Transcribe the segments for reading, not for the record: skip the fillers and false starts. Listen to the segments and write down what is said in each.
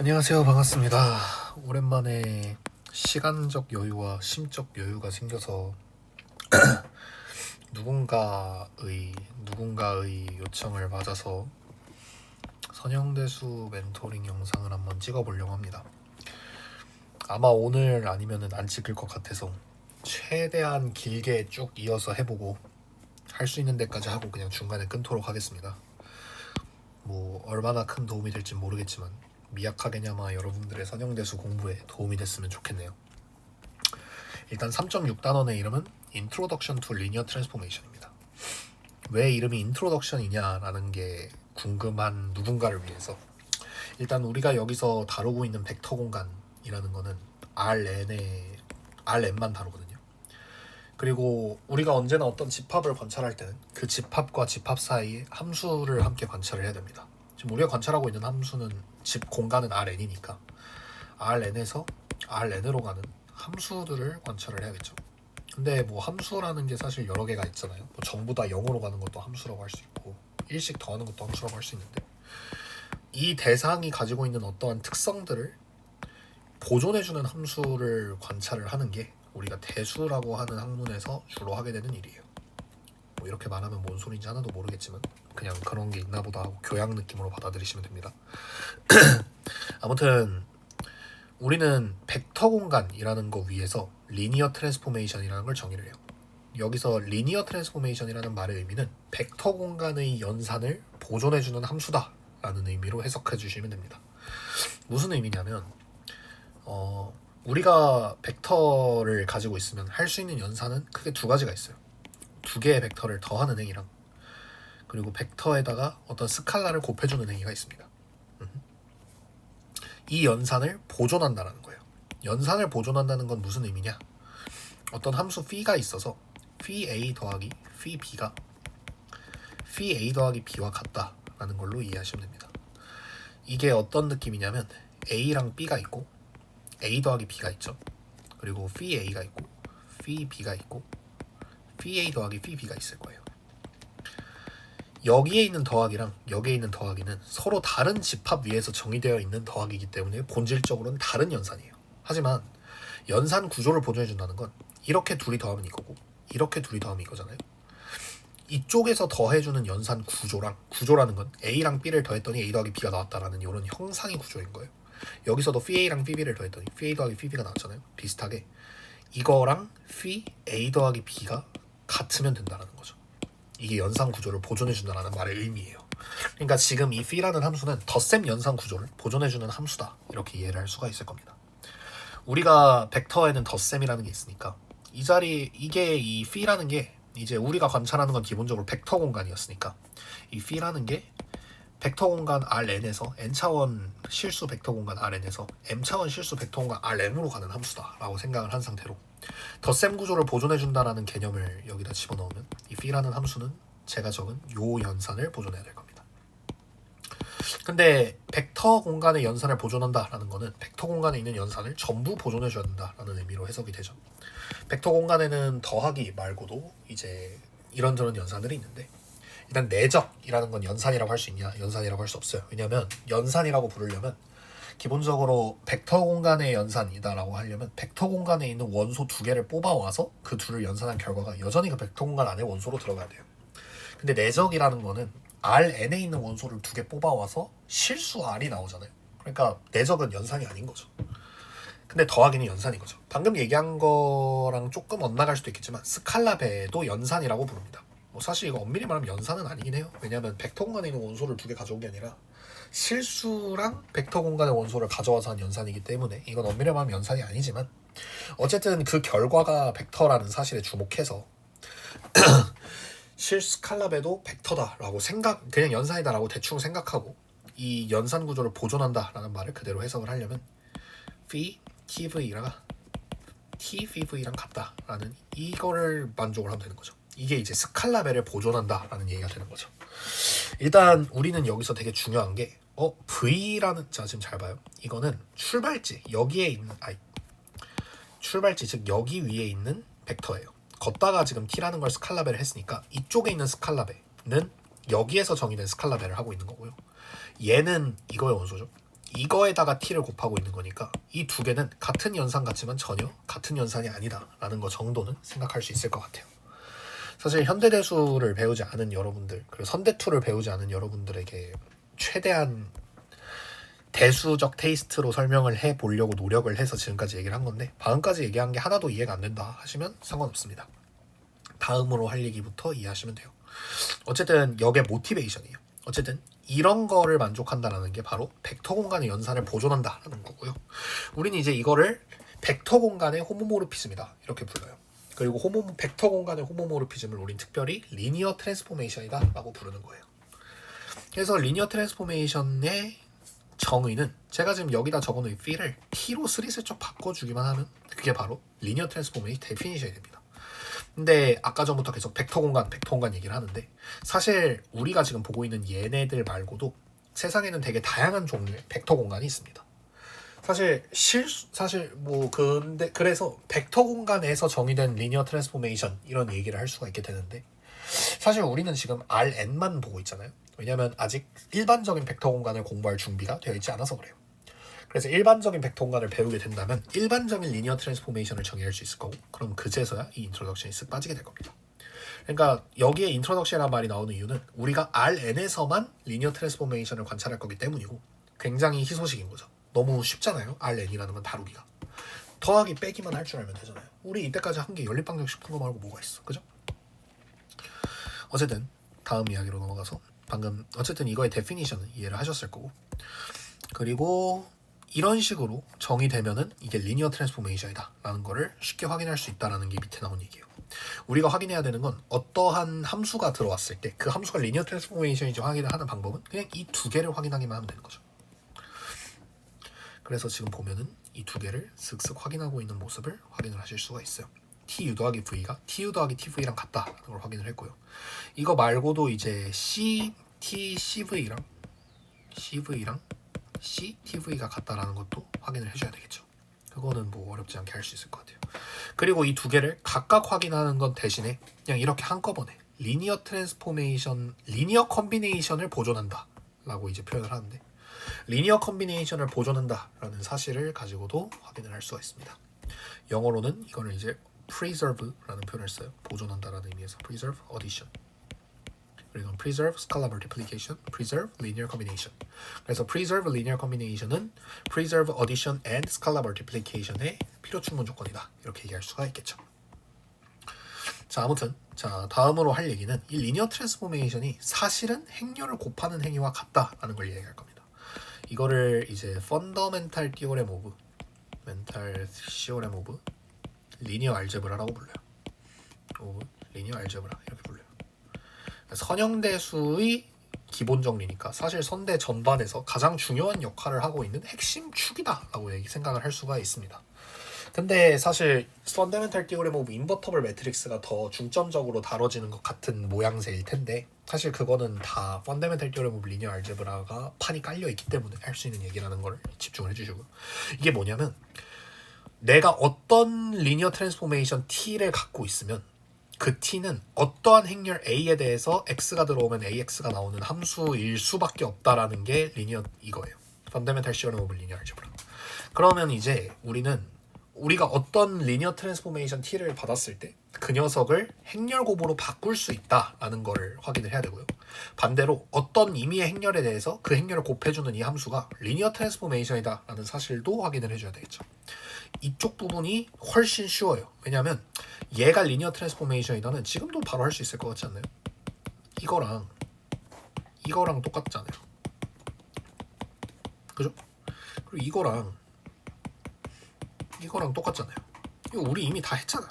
안녕하세요. 반갑습니다. 오랜만에 시간적 여유와 심적 여유가 생겨서 누군가의 요청을 받아서 선형대수 멘토링 영상을 한번 찍어보려고 합니다. 아마 오늘 아니면은 안 찍을 것 같아서 최대한 길게 쭉 이어서 해보고 할 수 있는 데까지 하고 그냥 중간에 끊도록 하겠습니다. 뭐 얼마나 큰 도움이 될지 모르겠지만 미약하게나마 여러분들의 선형대수 공부에 도움이 됐으면 좋겠네요. 일단 3.6단원의 이름은 Introduction to Linear Transformation입니다. 왜 이름이 Introduction이냐라는 게 궁금한 누군가를 위해서 일단 우리가 여기서 다루고 있는 벡터 공간이라는 거는 Rn만 다루거든요. 그리고 우리가 언제나 어떤 집합을 관찰할 때는 그 집합과 집합 사이에 함수를 함께 관찰을 해야 됩니다. 지금 우리가 관찰하고 있는 함수는 집 공간은 Rn이니까 Rn에서 Rn으로 가는 함수들을 관찰을 해야겠죠. 근데 뭐 함수라는 게 사실 여러 개가 있잖아요. 뭐 전부 다 0으로 가는 것도 함수라고 할 수 있고 1씩 더하는 것도 함수라고 할 수 있는데 이 대상이 가지고 있는 어떠한 특성들을 보존해주는 함수를 관찰을 하는 게 우리가 대수라고 하는 학문에서 주로 하게 되는 일이에요. 뭐 이렇게 말하면 뭔 소리인지 하나도 모르겠지만 그냥 그런 게 있나 보다 하고 교양 느낌으로 받아들이시면 됩니다. 아무튼 우리는 벡터 공간이라는 거 위에서 리니어 트랜스포메이션이라는 걸 정의를 해요. 여기서 리니어 트랜스포메이션이라는 말의 의미는 벡터 공간의 연산을 보존해주는 함수다 라는 의미로 해석해 주시면 됩니다. 무슨 의미냐면 우리가 벡터를 가지고 있으면 할 수 있는 연산은 크게 두 가지가 있어요. 두 개의 벡터를 더하는 행위랑 그리고 벡터에다가 어떤 스칼라를 곱해주는 행위가 있습니다. 이 연산을 보존한다는 거예요. 연산을 보존한다는 건 무슨 의미냐? 어떤 함수 p가 있어서 pA 더하기 pB가 pA 더하기 B와 같다라는 걸로 이해하시면 됩니다. 이게 어떤 느낌이냐면 A랑 B가 있고 A 더하기 B가 있죠. 그리고 pA가 있고 pB가 있고 pA 더하기 pB가 있을 거예요. 여기에 있는 더하기랑 여기에 있는 더하기는 서로 다른 집합 위에서 정의되어 있는 더하기이기 때문에 본질적으로는 다른 연산이에요. 하지만 연산 구조를 보존해준다는 건 이렇게 둘이 더하면 이거고 이렇게 둘이 더하면 이거잖아요. 이쪽에서 더해주는 연산 구조라는 건 A랑 B를 더했더니 A 더하기 B가 나왔다라는 이런 형상의 구조인 거예요. 여기서도 pA랑 pB를 더했더니 pA 더하기 pB가 나왔잖아요. 비슷하게 이거랑 pA 더하기 B가 같으면 된다는 거죠. 이게 연산 구조를 보존해준다는 말의 의미예요. 그러니까 지금 이 p라는 함수는 덧셈 연산 구조를 보존해주는 함수다 이렇게 이해를 할 수가 있을 겁니다. 우리가 벡터에는 덧셈이라는 게 있으니까 이게 이 p라는 게 이제 우리가 관찰하는 건 기본적으로 벡터 공간이었으니까 이 p라는 게 벡터 공간 Rn에서 n차원 실수 벡터 공간 Rn에서 m차원 실수 벡터 공간 Rm으로 가는 함수다라고 생각을 한 상태로 덧셈 구조를 보존해준다라는 개념을 여기다 집어넣으면 이 p라는 함수는 제가 적은 요 연산을 보존해야 될 겁니다. 근데 벡터 공간의 연산을 보존한다라는 거는 벡터 공간에 있는 연산을 전부 보존해줘야 된다라는 의미로 해석이 되죠. 벡터 공간에는 더하기 말고도 이제 이런저런 연산들이 있는데 일단 내적이라는 건 연산이라고 할 수 있냐? 연산이라고 할 수 없어요. 왜냐하면 연산이라고 부르려면 기본적으로 벡터 공간의 연산이다라고 하려면 벡터 공간에 있는 원소 두 개를 뽑아와서 그 둘을 연산한 결과가 여전히 그 벡터 공간 안에 원소로 들어가야 돼요. 근데 내적이라는 거는 Rn에 있는 원소를 두 개 뽑아와서 실수 R이 나오잖아요. 그러니까 내적은 연산이 아닌 거죠. 근데 더하기는 연산인 거죠. 방금 얘기한 거랑 조금 엇나갈 수도 있겠지만 스칼라 배도 연산이라고 부릅니다. 뭐 사실 이거 엄밀히 말하면 연산은 아니긴 해요. 왜냐하면 벡터 공간에 있는 원소를 두 개 가져온 게 아니라 실수랑 벡터 공간의 원소를 가져와서 한 연산이기 때문에 이건 엄밀히 말하면 연산이 아니지만 어쨌든 그 결과가 벡터라는 사실에 주목해서 실스칼라배도 벡터다라고 그냥 연산이다라고 대충 생각하고 이 연산 구조를 보존한다라는 말을 그대로 해석을 하려면 phi tv가 tv랑 같다라는 이거를 만족을 하면 되는 거죠. 이게 이제 스칼라배를 보존한다라는 얘기가 되는 거죠. 일단 우리는 여기서 되게 중요한 게 V라는 자 지금 잘 봐요. 이거는 출발지 여기에 있는 출발지 즉 여기 위에 있는 벡터예요. 걷다가 지금 T라는 걸 스칼라배를 했으니까 이쪽에 있는 스칼라배는 여기에서 정의된 스칼라배를 하고 있는 거고요. 얘는 이거의 원소죠. 이거에다가 t를 곱하고 있는 거니까 이 두 개는 같은 연산 같지만 전혀 같은 연산이 아니다라는 거 정도는 생각할 수 있을 것 같아요. 사실 현대대수를 배우지 않은 여러분들, 그리고 선대투를 배우지 않은 여러분들에게 최대한 대수적 테이스트로 설명을 해보려고 노력을 해서 지금까지 얘기를 한 건데, 방금까지 얘기한 게 하나도 이해가 안 된다 하시면 상관없습니다. 다음으로 할 얘기부터 이해하시면 돼요. 어쨌든 역의 모티베이션이에요. 어쨌든 이런 거를 만족한다는 게 바로 벡터 공간의 연산을 보존한다라는 거고요. 우리는 이제 이거를 벡터 공간의 호모모르피즘이다 이렇게 불러요. 그리고 벡터 공간의 호모모르피즘을 우린 특별히 리니어 트랜스포메이션이다 라고 부르는 거예요. 그래서 리니어 트랜스포메이션의 정의는 제가 지금 여기다 적어놓은 p를 t로 스리슬쩍 바꿔주기만 하면 그게 바로 리니어 트랜스포메이션 데피니션이 됩니다. 근데 아까 전부터 계속 벡터 공간 얘기를 하는데, 사실 우리가 지금 보고 있는 얘네들 말고도 세상에는 되게 다양한 종류의 벡터 공간이 있습니다. 근데 그래서 벡터 공간에서 정의된 리니어 트랜스포메이션 이런 얘기를 할 수가 있게 되는데, 사실 우리는 지금 Rn만 보고 있잖아요. 왜냐하면 아직 일반적인 벡터 공간을 공부할 준비가 되어 있지 않아서 그래요. 그래서 일반적인 벡터 공간을 배우게 된다면 일반적인 리니어 트랜스포메이션을 정의할 수 있을 거고, 그럼 그제서야 이 인트로덕션이 쓱 빠지게 될 겁니다. 그러니까 여기에 인트로덕션이라는 말이 나오는 이유는 우리가 Rn에서만 리니어 트랜스포메이션을 관찰할 거기 때문이고, 굉장히 희소식인 거죠. 너무 쉽잖아요. Rn이라는 건 다루기가. 더하기 빼기만 할 줄 알면 되잖아요. 우리 이때까지 한 게 연립방정식 푼 거 말고 뭐가 있어, 그죠? 어쨌든 다음 이야기로 넘어가서, 방금 어쨌든 이거의 데피니션은 이해를 하셨을 거고, 그리고 이런 식으로 정의되면은 이게 리니어 트랜스포메이션이다 라는 거를 쉽게 확인할 수 있다는 게 밑에 나온 얘기예요. 우리가 확인해야 되는 건 어떠한 함수가 들어왔을 때 그 함수가 리니어 트랜스포메이션인지 확인을 하는 방법은 그냥 이 두 개를 확인하기만 하면 되는 거죠. 그래서 지금 보면은 이 두 개를 슥슥 확인하고 있는 모습을 확인을 하실 수가 있어요. tu 더하기 v가 tu 더하기 tv랑 같다라는 걸 확인을 했고요. 이거 말고도 이제 cv랑 ctv가 같다라는 것도 확인을 해줘야 되겠죠. 그거는 뭐 어렵지 않게 할 수 있을 것 같아요. 그리고 이 두 개를 각각 확인하는 건 대신에 그냥 이렇게 한꺼번에 리니어 컴비네이션을 보존한다 라고 이제 표현을 하는데, 리니어 컴비네이션을 보존한다라는 사실을 가지고도 확인을 할 수가 있습니다. 영어로는 이거를 이제 preserve라는 표현을 써요. 보존한다라는 의미에서 preserve, addition. 그리고 preserve, scalar multiplication, preserve, linear combination. 그래서 preserve linear combination은 preserve addition and scalar multiplication의 필요 충분 조건이다 이렇게 얘기할 수가 있겠죠. 자, 아무튼 다음으로 할 얘기는 이 리니어 트랜스포메이션이 사실은 행렬을 곱하는 행위와 같다라는 걸 얘기할 겁니다. 이거를 이제 펀더멘탈 티오렘 오브 리니어 알제브라라고 불러요. 오브 리니어 알제브라 이렇게 불러요. 선형대수의 기본 정리니까 사실 선대 전반에서 가장 중요한 역할을 하고 있는 핵심 축이다라고 생각을 할 수가 있습니다. 근데 사실 펀더멘탈 티오렘 오브 인버터블 매트릭스가 더 중점적으로 다뤄지는 것 같은 모양새일 텐데, 사실 그거는 다 펀더멘탈 티오렘 오브 리니어 알제브라가 판이 깔려 있기 때문에 할 수 있는 얘기라는 걸 집중을 해주시고요. 이게 뭐냐면, 내가 어떤 리니어 트랜스포메이션 T를 갖고 있으면 그 T는 어떠한 행렬 A에 대해서 X가 들어오면 AX가 나오는 함수일 수밖에 없다라는 게 이거예요. 펀더멘탈 시어럼 오브 리니어 알제브라. 그러면 이제 우리가 어떤 리니어 트랜스포메이션 T를 받았을 때 그 녀석을 행렬 곱으로 바꿀 수 있다라는 걸 확인을 해야 되고요. 반대로 어떤 임의의 행렬에 대해서 그 행렬을 곱해주는 이 함수가 리니어 트랜스포메이션이다 라는 사실도 확인을 해줘야 되겠죠. 이쪽 부분이 훨씬 쉬워요. 왜냐하면 얘가 리니어 트랜스포메이션이다는 지금도 바로 할 수 있을 것 같지 않나요? 이거랑 똑같잖아요. 그죠? 그리고 이거랑 똑같잖아요. 이거 우리 이미 다 했잖아.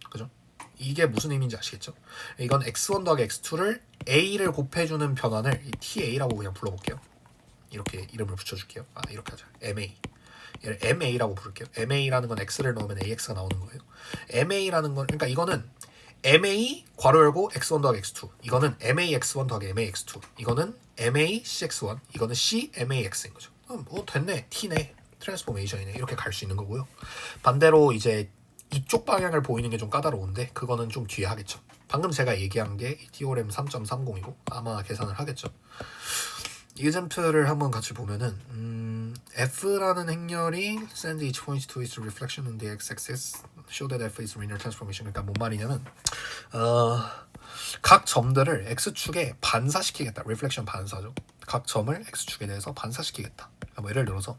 그죠? 이게 무슨 의미인지 아시겠죠? 이건 x1 더하기 x2를 a를 곱해주는 변환을 ta라고 그냥 불러볼게요. 이렇게 이름을 붙여줄게요. 이렇게 하자. ma. 얘를 ma라고 부를게요. ma라는 건 x를 넣으면 ax가 나오는 거예요. ma라는 건, 그러니까 이거는 ma 괄호 열고 x1 더하기 x2. 이거는 max1 더하기 max2. 이거는 macx1. 이거는 cmax인 거죠. 뭐 됐네. t네. 트랜스포메이션이네. 이렇게 갈 수 있는 거고요. 반대로 이제 이쪽 방향을 보이는 게 좀 까다로운데 그거는 좀 뒤에 하겠죠. 방금 제가 얘기한 게 티오렘 3.30이고 아마 계산을 하겠죠. 이그젬플을 한번 같이 보면은 F라는 행렬이 send each point to its reflection on the x-axis show that F is linear transformation. 그러니까 뭔 말이냐면 각 점들을 x축에 반사시키겠다. reflection 반사죠. 각 점을 x축에 대해서 반사시키겠다. 그러니까 뭐 예를 들어서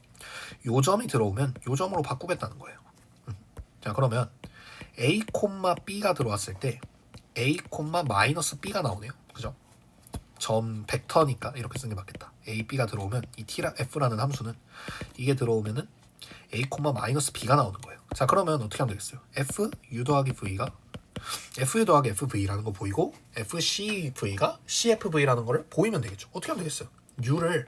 요 점이 들어오면 요 점으로 바꾸겠다는 거예요. 자 그러면 a, b가 들어왔을 때 a, -b가 나오네요. 그죠? 점 벡터니까 이렇게 쓰는 게 맞겠다. a, b가 들어오면 이 t랑 f라는 함수는 이게 들어오면은 a, -b가 나오는 거예요. 자 그러면 어떻게 하면 되겠어요? f u 더하기 v가 fu 더하기 fv라는 거 보이고 fcv가 cfv라는 거를 보이면 되겠죠. 어떻게 하면 되겠어요? u를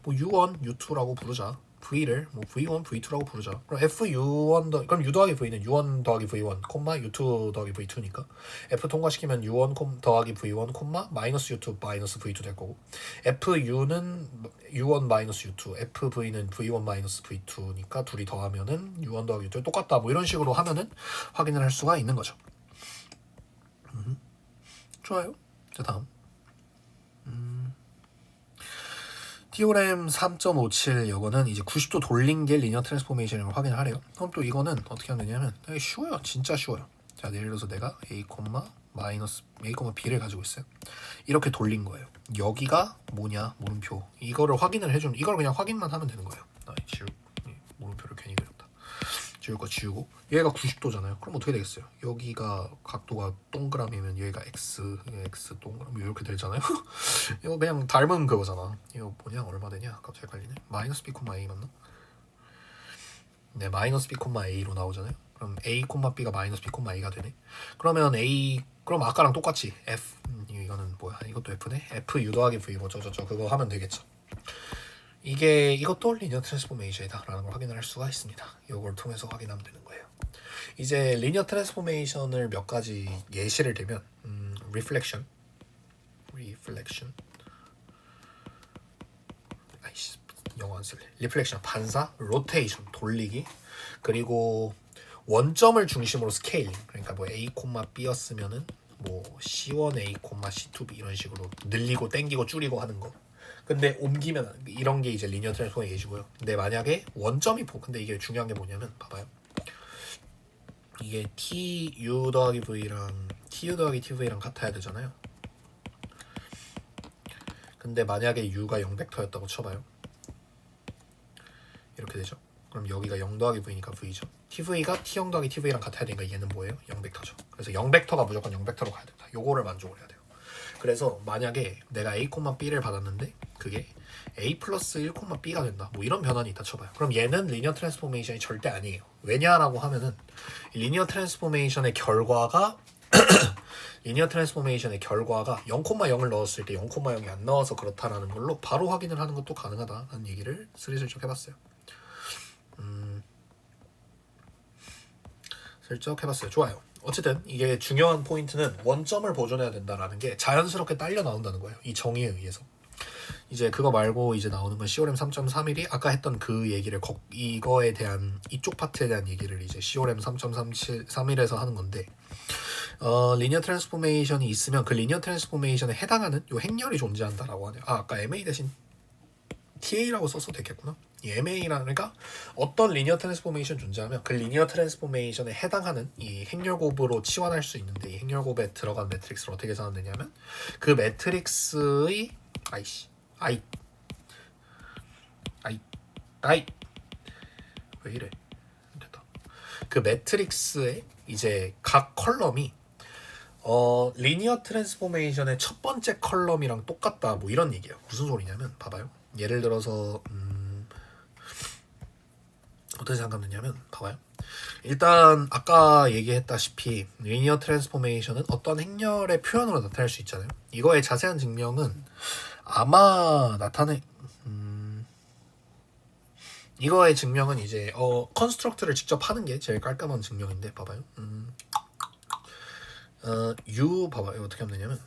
뭐 u1, u2라고 부르자. v를 뭐 v1, v2라고 부르자. 그럼 fu1 그럼 u 더하기 v는 u1 더하기 v1, u2 더하기 v2니까 f 통과시키면 u1 더하기 v1, 마이너스 u2 마이너스 v2 될 거고 fu는 u1 마이너스 u2, fv는 v1 마이너스 v2니까 둘이 더하면은 u1 더하기 u2 똑같다. 뭐 이런 식으로 하면은 확인을 할 수가 있는 거죠. 좋아요. 자 다음. 티오렘 3.57 이거는 이제 90도 돌린 게 리니어 트랜스포메이션을 확인을 하래요. 그럼 또 이거는 어떻게 하면 되냐면 되게 쉬워요. 진짜 쉬워요. 자 예를 들어서 내가 a, 마이너스 a, b를 가지고 있어요. 이렇게 돌린 거예요. 여기가 뭐냐 물음표 이거를 확인을 해주는 이걸 그냥 확인만 하면 되는 거예요. 물음표를 괜히 그렸다. 지울 거 지우고 얘가 90도잖아요. 그럼 어떻게 되겠어요? 여기가 각도가 동그라미면 얘가 x 동그라미 이렇게 되잖아요. 이거 그냥 닮은 그거잖아. 이거 뭐냐 얼마 되냐? 갑자기 헷갈리네. 마이너스 b, a 맞나? 네, 마이너스 b, a로 나오잖아요. 그럼 a, b가 마이너스 b, a가 되네. 그러면 그럼 아까랑 똑같이 f 이거는 뭐야? 이것도 f네. f u 더하기 v 뭐 저저저 그거 하면 되겠죠. 이것도 리니어 트랜스포메이션이다라는 걸 확인을 할 수가 있습니다. 이걸 통해서 확인하면 되는 거예요. 이제 리니어 트랜스포메이션을 몇 가지 예시를 들면 reflection 아이씨 영어 안 쓸래. reflection 반사, rotation 돌리기, 그리고 원점을 중심으로 스케일링. 그러니까 뭐 a, b였으면은 뭐 c1a, c2b 이런 식으로 늘리고 땡기고 줄이고 하는 거. 근데 옮기면 이런 게 이제 리니어 트랜스포메이션 예시고요. 근데 만약에 원점이 근데 이게 중요한 게 뭐냐면 봐봐요. 이게 tu 더하기 v랑 tu 더하기 tv랑 같아야 되잖아요. 근데 만약에 u가 0벡터였다고 쳐봐요. 이렇게 되죠. 그럼 여기가 0 더하기 v니까 v죠. tv가 t0 더하기 tv랑 같아야 되니까 얘는 뭐예요? 0벡터죠. 그래서 0벡터가 무조건 0벡터로 가야 된다. 요거를 만족을 해야 돼요. 그래서 만약에 내가 a, b를 받았는데 그게 a 플러스 1, b가 된다. 뭐 이런 변환이 있다 쳐봐요. 그럼 얘는 리니어 트랜스포메이션이 절대 아니에요. 왜냐라고 하면은 리니어 트랜스포메이션의 결과가 0,0을 넣었을 때 0,0이 안 나와서 그렇다라는 걸로 바로 확인을 하는 것도 가능하다라는 얘기를 슬쩍 해봤어요. 슬쩍 해봤어요. 좋아요. 어쨌든 이게 중요한 포인트는 원점을 보존해야 된다라는 게 자연스럽게 딸려 나온다는 거예요. 이 정의에 의해서. 이제 그거 말고 이제 나오는 건 CORM 3.31이 아까 했던 그 얘기를 이거에 대한 이쪽 파트에 대한 얘기를 이제 CORM 3.31에서 하는 건데 리니어 트랜스포메이션이 있으면 그 리니어 트랜스포메이션에 해당하는 요 행렬이 존재한다라고 하네요. 아까 MA 대신 TA라고 써서 되겠구나. 이 MA라는 그러니까 어떤 리니어 트랜스포메이션 존재하면 그 리니어 트랜스포메이션에 해당하는 이 행렬곱으로 치환할 수 있는데 이 행렬곱에 들어간 매트릭스를 어떻게 계산하느냐면 그 매트릭스의 왜 이래? 됐다. 그 매트릭스의 이제 각 컬럼이 리니어 트랜스포메이션의 첫 번째 컬럼이랑 똑같다 뭐 이런 얘기예요. 무슨 소리냐면 봐봐요. 예를 들어서 어떻게 생각하느냐면 봐봐요. 일단 아까 얘기했다시피 리니어 트랜스포메이션은 어떤 행렬의 표현으로 나타낼 수 있잖아요. 이거의 자세한 증명은 아마 이거의 증명은 이제 컨스트럭트를 직접 하는 게 제일 깔끔한 증명인데 봐봐요. U 봐봐요. 어떻게 하면 되냐면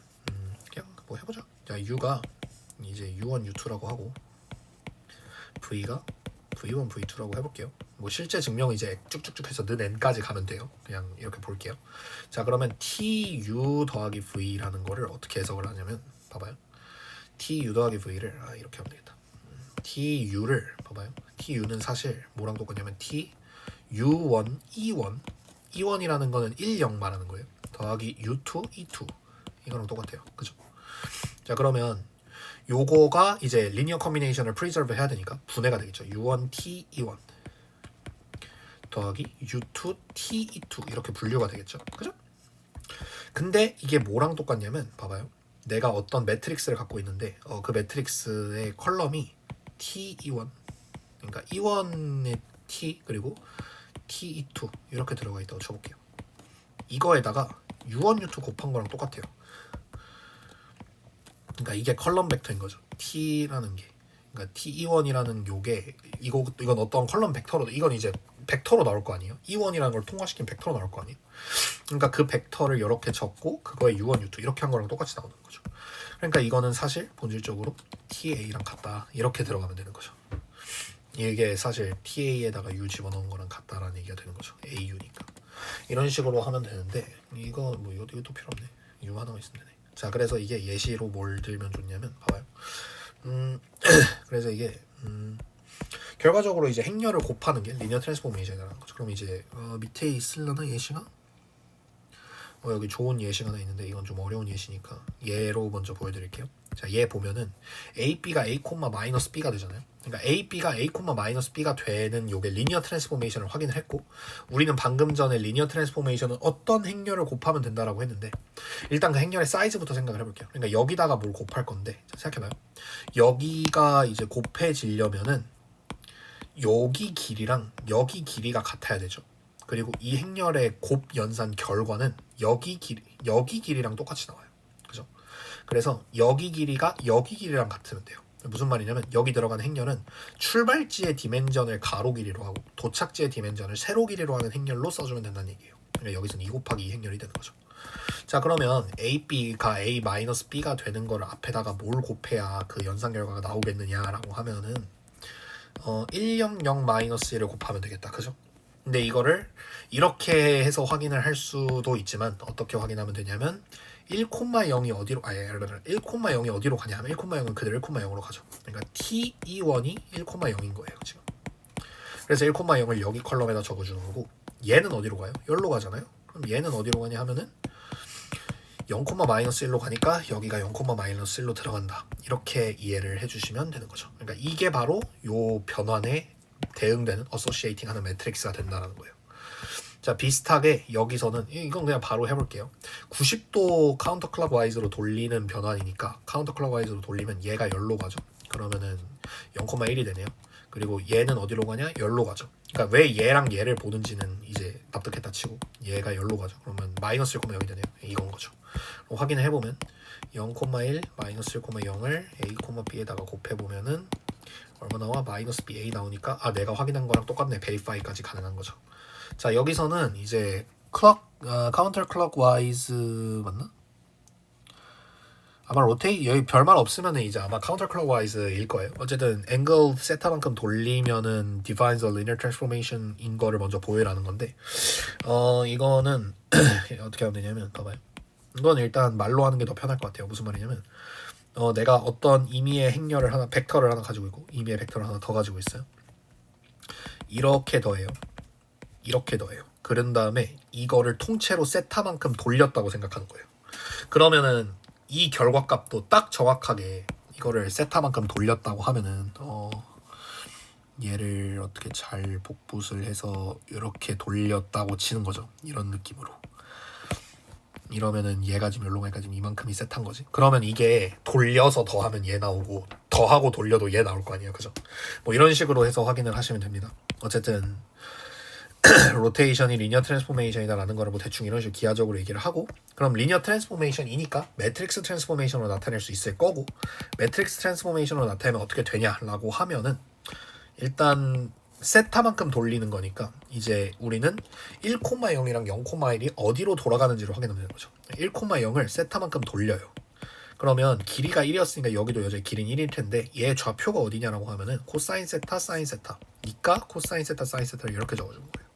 그냥 뭐 해보자. 자 U가 이제 U1, U2라고 하고 V가 V1, V2라고 해볼게요. 뭐 실제 증명은 이제 쭉쭉쭉 해서 는 n까지 가면 돼요. 그냥 이렇게 볼게요. 자 그러면 TU 더하기 V라는 거를 어떻게 해석을 하냐면 봐봐요. TU 더하기 V를 이렇게 하면 되겠다. TU를 봐봐요. TU는 사실 뭐랑 똑같냐면 T, U1, E1 E1이라는 거는 1, 0 말하는 거예요. 더하기 U2, E2 이거랑 똑같아요. 그죠? 자 그러면 요거가 이제 리니어 커뮤니케이션을 프리저브 해야 되니까 분해가 되겠죠. U1, T, E1 더하기 U2, T, E2 이렇게 분류가 되겠죠. 그죠? 근데 이게 뭐랑 똑같냐면 봐봐요. 내가 어떤 매트릭스를 갖고 있는데 그 매트릭스의 컬럼이 T, E1 그러니까 E1의 T 그리고 T, E2 이렇게 들어가 있다고 쳐볼게요. 이거에다가 U1, U2 곱한 거랑 똑같아요. 그러니까 이게 컬럼 벡터인 거죠. T라는 게. 그러니까 T1이라는 요게 이건 어떤 컬럼 벡터로 이건 이제 벡터로 나올 거 아니에요. E1이라는 걸 통과시킨 벡터로 나올 거 아니에요. 그러니까 그 벡터를 이렇게 적고 그거에 U1, U2 이렇게 한 거랑 똑같이 나오는 거죠. 그러니까 이거는 사실 본질적으로 TA랑 같다 이렇게 들어가면 되는 거죠. 이게 사실 TA에다가 U 집어넣은 거랑 같다라는 얘기가 되는 거죠. AU니까. 이런 식으로 하면 되는데 이거 뭐 이것도 필요 없네. U 하나만 있으면 되네. 자 그래서 이게 예시로 뭘 들면 좋냐면 봐봐요. 그래서 이게 결과적으로 이제 행렬을 곱하는 게 리니어 트랜스포메이션이라는 거죠. 그럼 이제 밑에 있으려나 예시가? 여기 좋은 예시가 하나 있는데 이건 좀 어려운 예시니까 얘로 먼저 보여드릴게요. 자, 얘 보면은 AB가 A, B가 되잖아요. 그러니까 AB가 A, B가 되는 요게 리니어 트랜스포메이션을 확인을 했고 우리는 방금 전에 리니어 트랜스포메이션은 어떤 행렬을 곱하면 된다라고 했는데 일단 그 행렬의 사이즈부터 생각을 해볼게요. 그러니까 여기다가 뭘 곱할 건데 생각해봐요. 여기가 이제 곱해지려면은 여기 길이랑 여기 길이가 같아야 되죠. 그리고 이 행렬의 곱 연산 결과는 여기 길이랑 똑같이 나와요. 그죠? 그래서 여기 길이가 여기 길이랑 같으면 돼요. 무슨 말이냐면 여기 들어가는 행렬은 출발지의 디멘전을 가로 길이로 하고 도착지의 디멘전을 세로 길이로 하는 행렬로 써주면 된다는 얘기예요. 그러니까 여기서는 2 곱하기 2 행렬이 되는 거죠. 자 그러면 AB가 A-B가 되는 거를 앞에다가 뭘 곱해야 그 연산 결과가 나오겠느냐라고 하면은 100-1을 곱하면 되겠다. 그죠? 근데 이거를 이렇게 해서 확인을 할 수도 있지만 어떻게 확인하면 되냐면 1,0이 어디로 1,0이 어디로 가냐 하면 1,0은 그대로 1,0으로 가죠. 그러니까 T21이 1,0인 거예요 지금. 그래서 1,0을 여기 컬럼에다 적어주는 거고 얘는 어디로 가요? 여기로 가잖아요. 그럼 얘는 어디로 가냐 하면은 0,-1로 가니까 여기가 0,-1로 들어간다. 이렇게 이해를 해주시면 되는 거죠. 그러니까 이게 바로 요 변환에 대응되는 어소시에이팅 하는 매트릭스가 된다는 거예요. 자 비슷하게 여기서는 이건 그냥 바로 해볼게요. 90도 카운터 클락와이즈로 돌리는 변환이니까 카운터 클락와이즈로 돌리면 얘가 열로 가죠. 그러면은 0,1이 되네요. 그리고 얘는 어디로 가냐? 열로 가죠. 그러니까 왜 얘랑 얘를 보는지는 이제 납득했다 치고 얘가 열로 가죠. 그러면 마이너스 1,0이 되네요. 이건 거죠. 확인을 해보면 0,1 마이너스 1,0을 A, B에다가 곱해보면은 얼마 나와? 마이너스 BA 나오니까 내가 확인한 거랑 똑같네. 베리파이까지 가능한 거죠. 자 여기서는 이제 카운터 클럭와이즈 맞나? 아마 여기 별말 없으면은 이제 아마 카운터 클럭와이즈일 거예요. 어쨌든 앵글 세타만큼 돌리면은 defines a linear transformation인 거를 먼저 보여라는 건데 이거는 어떻게 하면 되냐면 봐봐요. 이건 일단 말로 하는 게 더 편할 것 같아요. 무슨 말이냐면 내가 어떤 임의의 행렬을 하나 벡터를 하나 가지고 있고 임의의 벡터를 하나 더 가지고 있어요. 이렇게 더해요. 이렇게 더해요. 그런 다음에 이거를 통째로 세타만큼 돌렸다고 생각하는 거예요. 그러면은 이 결과값도 딱 정확하게 이거를 세타만큼 돌렸다고 하면은 얘를 어떻게 잘 복붙을 해서 이렇게 돌렸다고 치는 거죠. 이런 느낌으로. 이러면은 얘가 지금 열로 가니까 지금 이만큼이 세트한 거지. 그러면 이게 돌려서 더하면 얘 나오고 더하고 돌려도 얘 나올 거 아니에요. 그죠? 뭐 이런 식으로 해서 확인을 하시면 됩니다. 어쨌든 로테이션이 리니어 트랜스포메이션이다라는 거를 뭐 대충 이런 식으로 기하적으로 얘기를 하고 그럼 리니어 트랜스포메이션이니까 매트릭스 트랜스포메이션으로 나타낼 수 있을 거고 매트릭스 트랜스포메이션으로 나타내면 어떻게 되냐라고 하면은 일단 세타만큼 돌리는 거니까 이제 우리는 1,0이랑 0,1이 어디로 돌아가는지를 확인하면 되는 거죠. 1,0을 세타만큼 돌려요. 그러면 길이가 1이었으니까 여기도 여전히 길이는 1일 텐데 얘 좌표가 어디냐라고 하면은 코사인 세타, 사인 세타. 니까 코사인 세타, 사인 세타를 이렇게 적어준 거예요.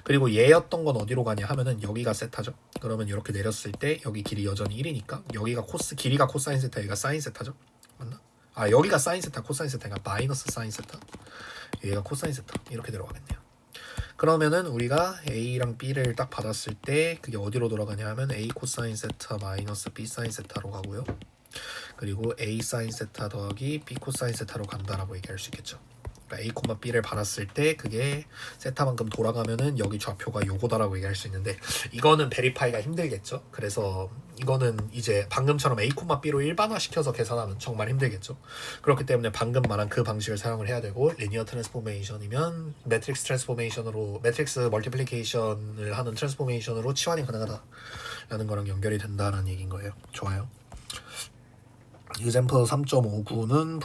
그리고 얘였던 건 어디로 가냐 하면은 여기가 세타죠. 그러면 이렇게 내렸을 때 여기 길이 여전히 1이니까 여기가 길이가 코사인 세타, 여기가 사인 세타죠. 맞나? 여기가 사인 세타, 코사인 세타가 마이너스 사인 세타. 얘가 코사인 세타 이렇게 들어가겠네요. 그러면은 우리가 A랑 B를 딱 받았을 때 그게 어디로 돌아가냐 하면 A 코사인 세타 마이너스 B 사인 세타로 가고요. 그리고 A 사인 세타 더하기 B 코사인 세타로 간다라고 얘기할 수 있겠죠. 그러니까 A, B를 받았을 때 그게 세타만큼 돌아가면은 여기 좌표가 요거다라고 얘기할 수 있는데 이거는 베리파이가 힘들겠죠. 그래서 이거는 이제 방금처럼 A, B로 일반화시켜서 계산하면 정말 힘들겠죠. 그렇기 때문에 방금 말한 그 방식을 사용을 해야 되고 리니어 트랜스포메이션이면 매트릭스 트랜스포메이션으로 매트릭스 멀티플리케이션을 하는 트랜스포메이션으로 치환이 가능하다라는 거랑 연결이 된다라는 얘기인 거예요. 좋아요. example 3.59는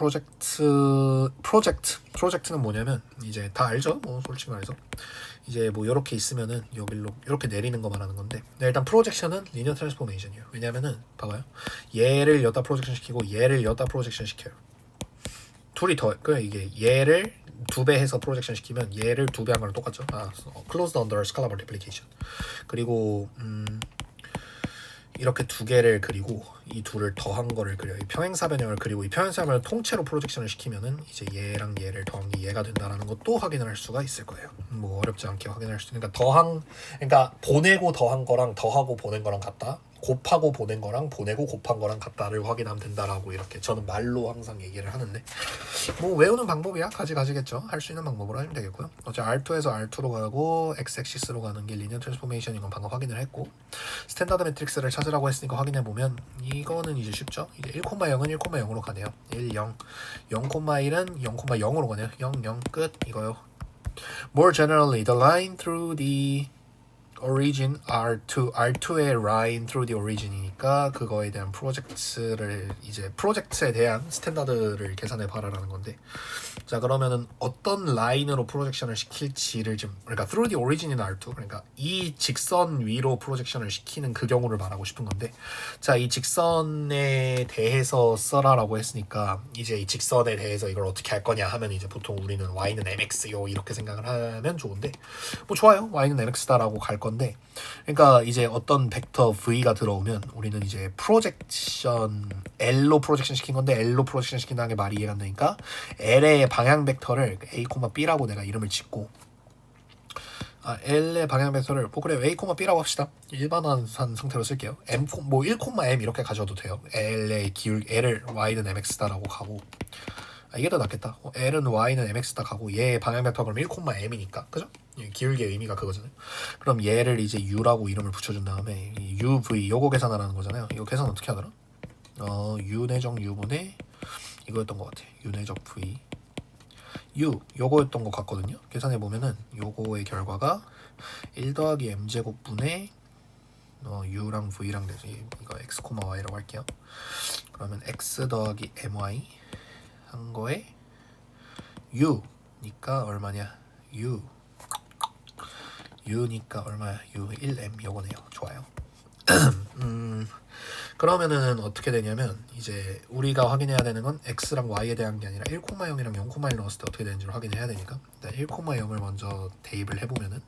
프로젝트는 뭐냐면 이제 다 알죠? 뭐 솔직히 말해서 이제 뭐 이렇게 있으면은 여기로 이렇게 내리는 거 말하는 건데 일단 프로젝션은 리니어 트랜스포메이션이에요. 왜냐면은 봐봐요. 얘를 여기다 프로젝션 시키고 얘를 여기다 프로젝션 시켜요. 둘이 더 이게 얘를 2배 해서 프로젝션 시키면 얘를 2배 한 거랑 똑같죠. closed under scalar multiplication. 그리고 이렇게 두 개를 그리고 이 둘을 더한 거를 그려요. 이 평행사 변형을 그리고 이 평행사 변형을 통째로 프로젝션을 시키면은 이제 얘랑 얘를 더한 게 얘가 된다라는 것도 확인을 할 수가 있을 거예요. 뭐 어렵지 않게 확인할 수 있으니까 그러니까 보내고 더한 거랑 더하고 보낸 거랑 같다. 곱하고 보낸 거랑 보내고 곱한 거랑 같다를 확인하면 된다라고 이렇게 저는 말로 항상 얘기를 하는데 뭐 외우는 방법이야 가지겠죠. 할 수 있는 방법으로 하시면 되겠고요. 어차피 R2에서 R2로 가고 X-액시스로 가는 게 리니어 트랜스포메이션인 건 방금 확인을 했고 스탠다드 매트릭스를 찾으라고 했으니까 확인해 보면 이거는 이제 쉽죠. 이제 1,0은 1,0으로 가네요. 1, 0, 0,1은 0,0으로 가네요. 0, 0 끝 이거요. More generally, the line through the origin R2의 line through the origin이니까 그거에 대한 프로젝트에 대한 스탠다드를 계산해 봐라라는 건데 자 그러면은 어떤 라인으로 프로젝션을 시킬지를 그러니까 through the origin인 R2 그러니까 이 직선 위로 프로젝션을 시키는 그 경우를 말하고 싶은 건데 자 이 직선에 대해서 써라라고 했으니까 이제 이 직선에 대해서 이걸 어떻게 할 거냐 하면 이제 보통 우리는 y는 mx요 이렇게 생각을 하면 좋은데 뭐 좋아요 y는 mx다라고 갈 건데 그러니까 이제 어떤 벡터 v가 들어오면 우리는 이제 프로젝션 L로 프로젝션 시킨 건데 L로 프로젝션 시킨다는 게 말이 이해가 안 되니까 L의 방향 벡터를 A, B라고 내가 이름을 짓고 L의 방향 벡터를 뭐 그래 A, B라고 합시다. 일반화한 상태로 쓸게요. 뭐 1,m 이렇게 가져도 돼요. L의 L을 y는 mx다라고 가고 이게 더 낫겠다. L은 y는 mx다 가고 얘의 방향 벡터 그럼 1,m이니까 그죠? 기울기의 의미가 그거잖아요. 그럼 얘를 이제 u라고 이름을 붙여준 다음에 uv 요거 계산하라는 거잖아요. 이거 계산 어떻게 하더라? u 내적 u분의 이거였던 것 같아. u 내적 v u 요거였던 것 같거든요. 계산해 보면은 요거의 결과가 1 더하기 m제곱 분의 u랑 v랑 돼서 이거 x, y라고 할게요. 그러면 x 더하기 my 한 거에 u니까 얼마냐? u니까 얼마야? u 1m 요거네요. 좋아요. 그러면은 어떻게 되냐면 이제 우리가 확인해야 되는 건 x랑 y에 대한 게 아니라 1,0이랑 0,1 넣었을 때 어떻게 되는지를 확인해야 되니까 일단 1,0을 먼저 대입을 해보면은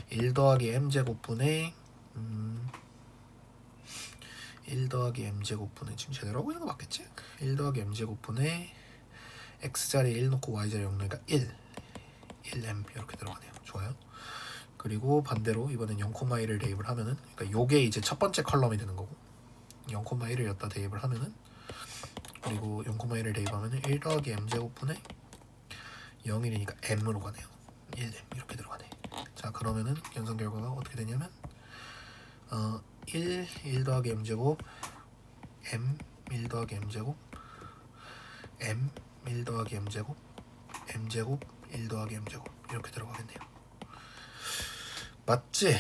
1 더하기 m제곱분의 1 더하기 m제곱분의 지금 제대로 하고 있는 거 맞겠지? 1 더하기 m제곱분의 x자리에 1 넣고 y자리에 0 넣으니까 1m 이렇게 들어가네요. 좋아요. 그리고 반대로 이번엔 0,1을 대입을 하면은 그러니까 요게 이제 첫 번째 컬럼이 되는 거고 0,1을 여기다 대입을 하면은 그리고 0,1을 대입하면은 1 더하기 m제곱분의 0이니까 m으로 가네요. 1m 이렇게 들어가네. 자 그러면은 연산 결과가 어떻게 되냐면 1 더하기 m제곱 m 1 더하기 m제곱 m 1 더하기 m제곱 m제곱 1 더하기 m제곱 이렇게 들어가겠네요. 맞지?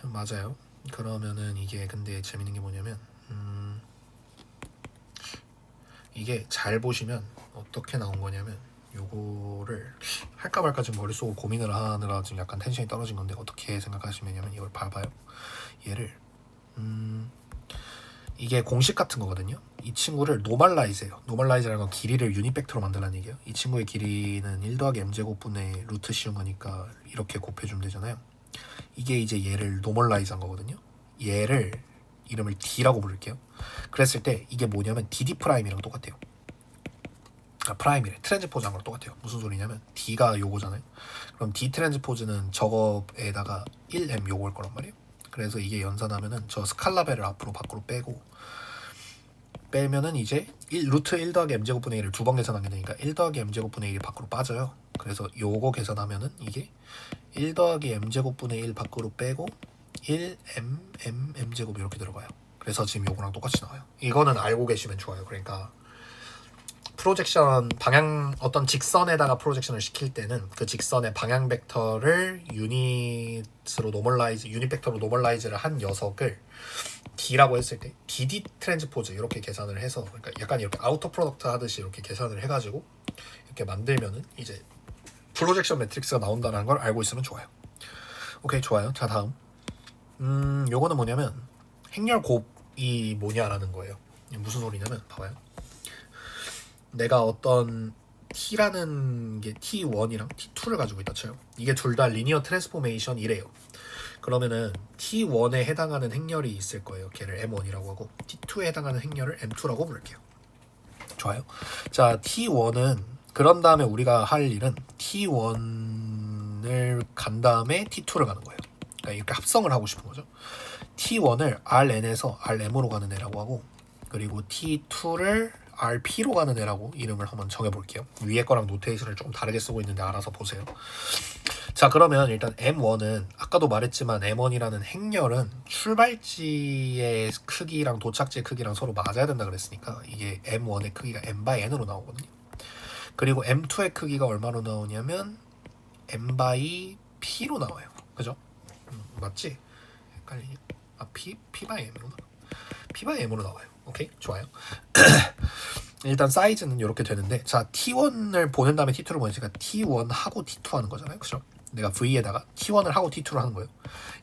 맞아요. 그러면은 이게 근데 재밌는 게 뭐냐면 이게 잘 보시면 어떻게 나온 거냐면 요거를 할까 말까 지금 머릿속으로 고민을 하느라 지금 약간 텐션이 떨어진 건데 어떻게 생각하시면 이걸 봐봐요. 얘를 이게 공식 같은 거거든요. 이 친구를 노멀라이즈해요. 노멀라이즈라는 건 길이를 유니팩트로 만들라는 얘기예요. 이 친구의 길이는 1 더하기 m제곱분의 루트 씌운 거니까 이렇게 곱해주면 되잖아요. 이게 이제 얘를 노멀라이즈한 거거든요. 얘를 이름을 D라고 부를게요. 그랬을 때 이게 뭐냐면 DD 프라임이랑 똑같아요. 프라이미래 트랜스포즈한 거랑 똑같아요. 무슨 소리냐면 D가 요거잖아요. 그럼 D 트랜스포즈는 저거에다가 1M 요거일 거란 말이에요. 그래서 이게 연산하면은 저 스칼라벨을 앞으로 밖으로 빼면은 이제 루트 1 더하기 m제곱분의 1을 두 번 계산하게 되니까 1 더하기 m제곱분의 1이 밖으로 빠져요. 그래서 요거 계산하면은 이게 1 더하기 m제곱분의 1 밖으로 빼고 1m제곱 이렇게 들어가요. 그래서 지금 요거랑 똑같이 나와요. 이거는 알고 계시면 좋아요. 그러니까 프로젝션 방향 어떤 직선에다가 프로젝션을 시킬 때는 그 직선의 방향 벡터를 유닛 벡터로 노멀라이즈를 한 녀석을 D라고 했을 때 DD 트랜스포즈 이렇게 계산을 해서 그러니까 약간 이렇게 아우터 프로덕트 하듯이 이렇게 계산을 해가지고 이렇게 만들면은 이제 프로젝션 매트릭스가 나온다는 걸 알고 있으면 좋아요. 오케이, 좋아요. 자, 다음 요거는 뭐냐면 행렬 곱이 뭐냐라는 거예요. 무슨 소리냐면 봐봐요. 내가 어떤 T라는 게 T1이랑 T2를 가지고 있다 쳐요. 이게 둘 다 리니어 트랜스포메이션이래요. 그러면은 T1에 해당하는 행렬이 있을 거예요. 걔를 M1이라고 하고 T2에 해당하는 행렬을 M2라고 부를게요. 좋아요. 자, T1은 그런 다음에 우리가 할 일은 T1을 간 다음에 T2를 가는 거예요. 그러니까 이렇게 합성을 하고 싶은 거죠. T1을 RN에서 RM으로 가는 애라고 하고 그리고 T2를 RP로 가는 애라고 이름을 한번 정해볼게요. 위에 거랑 노테이션을 조금 다르게 쓰고 있는데 알아서 보세요. 자, 그러면 일단 M1은 아까도 말했지만 M1이라는 행렬은 출발지의 크기랑 도착지의 크기랑 서로 맞아야 된다 그랬으니까 이게 M1의 크기가 M/N으로 나오거든요. 그리고 M2의 크기가 얼마로 나오냐면 M/P로 나와요. 그죠? 맞지? 헷갈리냐? P/M으로 P/M으로 나와요. 오케이, 좋아요. 일단 사이즈는 이렇게 되는데 자, T1을 보낸 다음에 T2를 보내니까 T1 하고 T2 하는 거잖아요. 그죠? 내가 V에다가 T1을 하고 T2를 하는 거예요.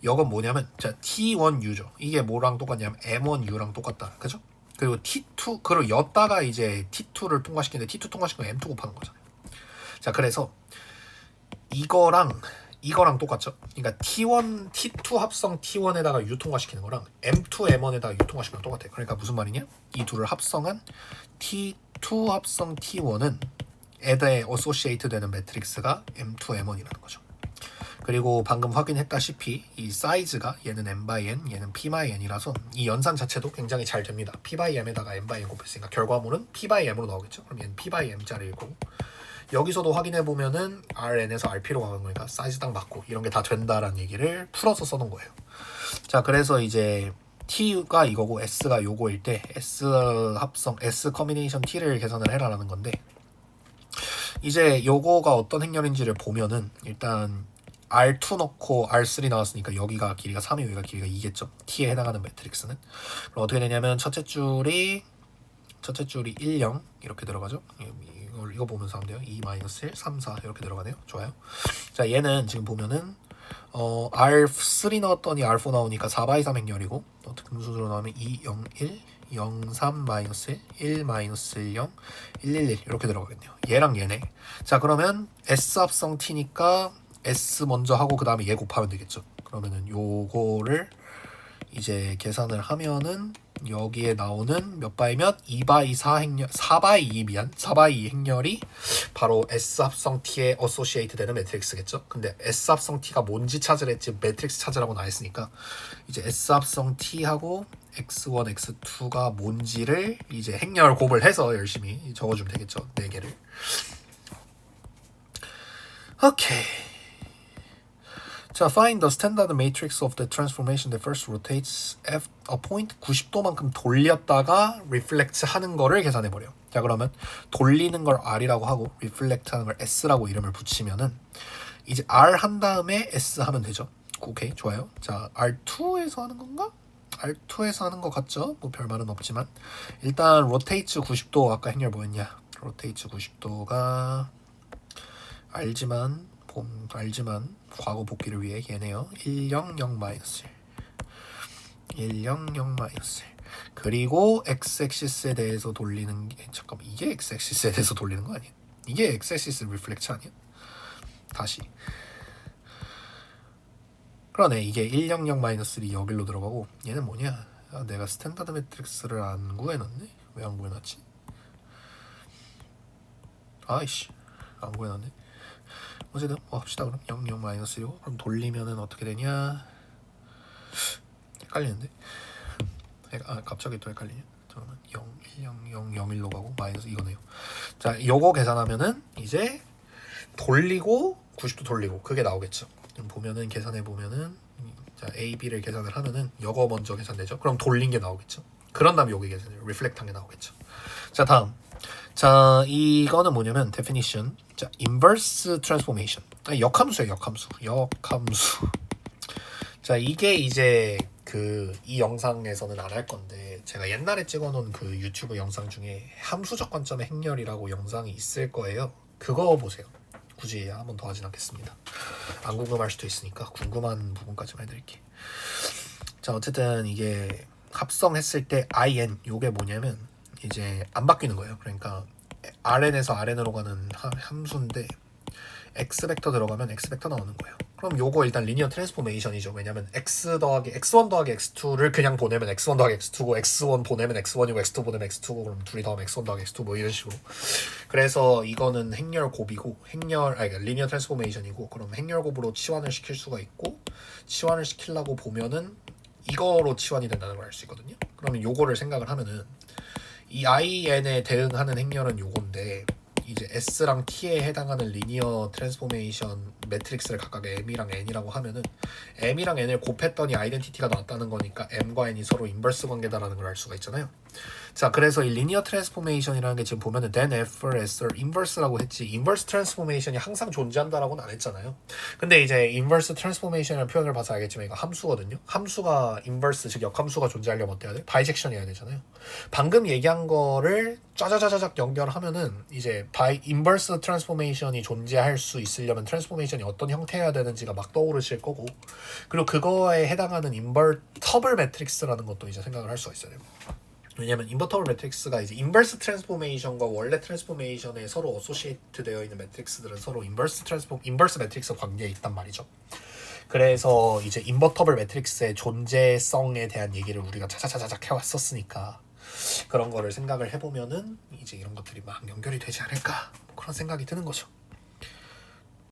이건 뭐냐면 자, T1U죠. 이게 뭐랑 똑같냐면 M1U랑 똑같다. 그죠? 그리고 T2 그리고 였다가 이제 T2를 통과시키는데 T2 통과시키면 M2 곱하는 거잖아요. 자, 그래서 이거랑 똑같죠. 그러니까 T1, T2 합성 T1에다가 U 통과시키는 거랑 M2, M1에다가 U 통과시키는 거랑 똑같아요. 그러니까 무슨 말이냐? 이 둘을 합성한 T2 합성 T1은 에다에 어소시에이트 되는 매트릭스가 M2, M1이라는 거죠. 그리고 방금 확인했다시피 이 사이즈가 얘는 M/N, 얘는 P/N이라서 이 연산 자체도 굉장히 잘 됩니다. P/M에다가 M/N 곱했으니까 결과물은 P/M으로 나오겠죠. 그럼 얘는 P/M짜리일 거고 여기서도 확인해 보면은 RN에서 RP로 가는 거니까 사이즈 딱 맞고 이런 게 다 된다라는 얘기를 풀어서 써놓은 거예요. 자, 그래서 이제 T가 이거고 S가 요거일 때 S 합성 S 커미네이션 T를 계산을 해라라는 건데 이제 요거가 어떤 행렬인지를 보면은 일단 R2 넣고 R3 나왔으니까 여기가 길이가 3이 여기가 길이가 2겠죠. T에 해당하는 매트릭스는. 그럼 어떻게 되냐면 첫째 줄이 1, 0 이렇게 들어가죠. 이거 보면서 하면 돼요. 2, 1, 3, 4 이렇게 들어가네요. 좋아요. 자, 얘는 지금 보면은 R3 넣었더니 R4 나오니까 4/3 행렬이고 어떻게 무슨으로 나오면 2, 0, 1, 0, 3, 1, 1, 1, 0, 1, 1, 1 이렇게 들어가겠네요. 얘랑 얘네. 자, 그러면 S 합성 T니까 S 먼저 하고 그 다음에 얘 곱하면 되겠죠. 그러면은 요거를 이제 계산을 하면은 여기에 나오는 몇 바이 몇? 2/2 4행렬 4/2 행렬이 바로 S 합성 T에 어소시에이트 되는 매트릭스겠죠. 근데 S 합성 T가 뭔지 찾으랬지 매트릭스 찾으라고 나왔으니까 이제 S 합성 T하고 X1, X2가 뭔지를 이제 행렬 곱을 해서 열심히 적어주면 되겠죠. 4개를. 오케이. 자, find the standard matrix of the transformation that first rotates a point 90도만큼 돌렸다가 reflect 하는 거를 계산해 버려. 자, 그러면 돌리는 걸 R이라고 하고 reflect 하는 걸 S라고 이름을 붙이면은 이제 R 한 다음에 S 하면 되죠. 오케이, 좋아요. 자, R2에서 하는 건가? R2에서 하는 것 같죠? 뭐 별말은 없지만 일단 rotates 90도 아까 행렬 뭐였냐? rotates 90도가 알지만 과거 복귀를 위해 얘네요. 100-1 100-1 그리고 x-액시스에 대해서 돌리는 게 잠깐만 이게 x-액시스에 대해서 돌리는 거 아니야? 이게 x-액시스 리플렉트 아니야? 다시 그러네. 이게 100-1이 여기로 들어가고 얘는 뭐냐? 아, 내가 스탠다드 매트릭스를 안 구해놨네? 왜 안 구해놨지? 아이씨 안 구해놨네. 어쨌든 합시다. 그럼 0, 0 마이너스 1이고 그럼 돌리면은 어떻게 되냐. 헷갈리는데. 갑자기 또 헷갈리냐. 잠깐만 0, 1, 0, 0, 0, 1로 가고 마이너스 이거네요. 자 요거 계산하면은 이제 돌리고 90도 돌리고 그게 나오겠죠. 그럼 보면은 계산해 보면은 자 A, B를 계산을 하면은 요거 먼저 계산되죠. 그럼 돌린 게 나오겠죠. 그런 다음에 여기 계산해요. 리플렉트한 게 나오겠죠. 자 다음 자 이거는 뭐냐면 definition 자 inverse transformation 역함수예요. 역함수 자 이게 이제 그 이 영상에서는 안 할 건데 제가 옛날에 찍어놓은 그 유튜브 영상 중에 함수적 관점의 행렬이라고 영상이 있을 거예요. 그거 보세요. 굳이 한 번 더 하진 않겠습니다. 안 궁금할 수도 있으니까 궁금한 부분까지만 해드릴게. 자 어쨌든 이게 합성했을 때 IN 요게 뭐냐면 이제 안 바뀌는 거예요. 그러니까 RN에서 RN으로 가는 함수인데 X 벡터 들어가면 X 벡터 나오는 거예요. 그럼 요거 일단 리니어 트랜스포메이션이죠. 왜냐면 X 더하기 X1 더하기 X2를 그냥 보내면 X1 더하기 X2고 X1 보내면 X1이고 X2 보내면 X2고 그럼 둘이 더하면 X1 더하기 X2 뭐 이런 식으로. 그래서 이거는 행렬 곱이고 그러니까 리니어 트랜스포메이션이고 그럼 행렬 곱으로 치환을 시킬 수가 있고 치환을 시키려고 보면은 이거로 치환이 된다는 걸 알 수 있거든요. 그러면 요거를 생각을 하면은 이 IN에 대응하는 행렬은 요건데 이제 S랑 T에 해당하는 리니어 트랜스포메이션 매트릭스를 각각 M이랑 N이라고 하면은 M이랑 N을 곱했더니 아이덴티티가 나왔다는 거니까 M과 N이 서로 인버스 관계다라는 걸 알 수가 있잖아요. 자 그래서 이 리니어 트랜스포메이션이라는 게 지금 보면은 then F, S, 인버스라고 했지 인버스 트랜스포메이션이 항상 존재한다라고는 안 했잖아요. 근데 이제 인버스 트랜스포메이션이라는 표현을 봐서 알겠지만 이거 함수거든요. 함수가 인버스 즉 역함수가 존재하려면 어때야 돼? 바이젝션이 해야 되잖아요. 방금 얘기한 거를 짜자자자작 연결하면은 이제 인버스 트랜스포메이션이 존재할 수 있으려면 트랜스포메이션이 어떤 형태여야 되는지가 막 떠오르실 거고 그리고 그거에 해당하는 인버터블 매트릭스라는 것도 이제 생각을 할 수가 있어요. 왜냐면 인버터블 매트릭스가 이제 인버스 트랜스포메이션과 원래 트랜스포메이션에 서로 어소시에이트 되어 있는 매트릭스들은 서로 인버스 매트릭스 관계에 있단 말이죠. 그래서 이제 인버터블 매트릭스의 존재성에 대한 얘기를 우리가 차차차차작 해왔었으니까 그런 거를 생각을 해보면은 이제 이런 것들이 막 연결이 되지 않을까 뭐 그런 생각이 드는 거죠.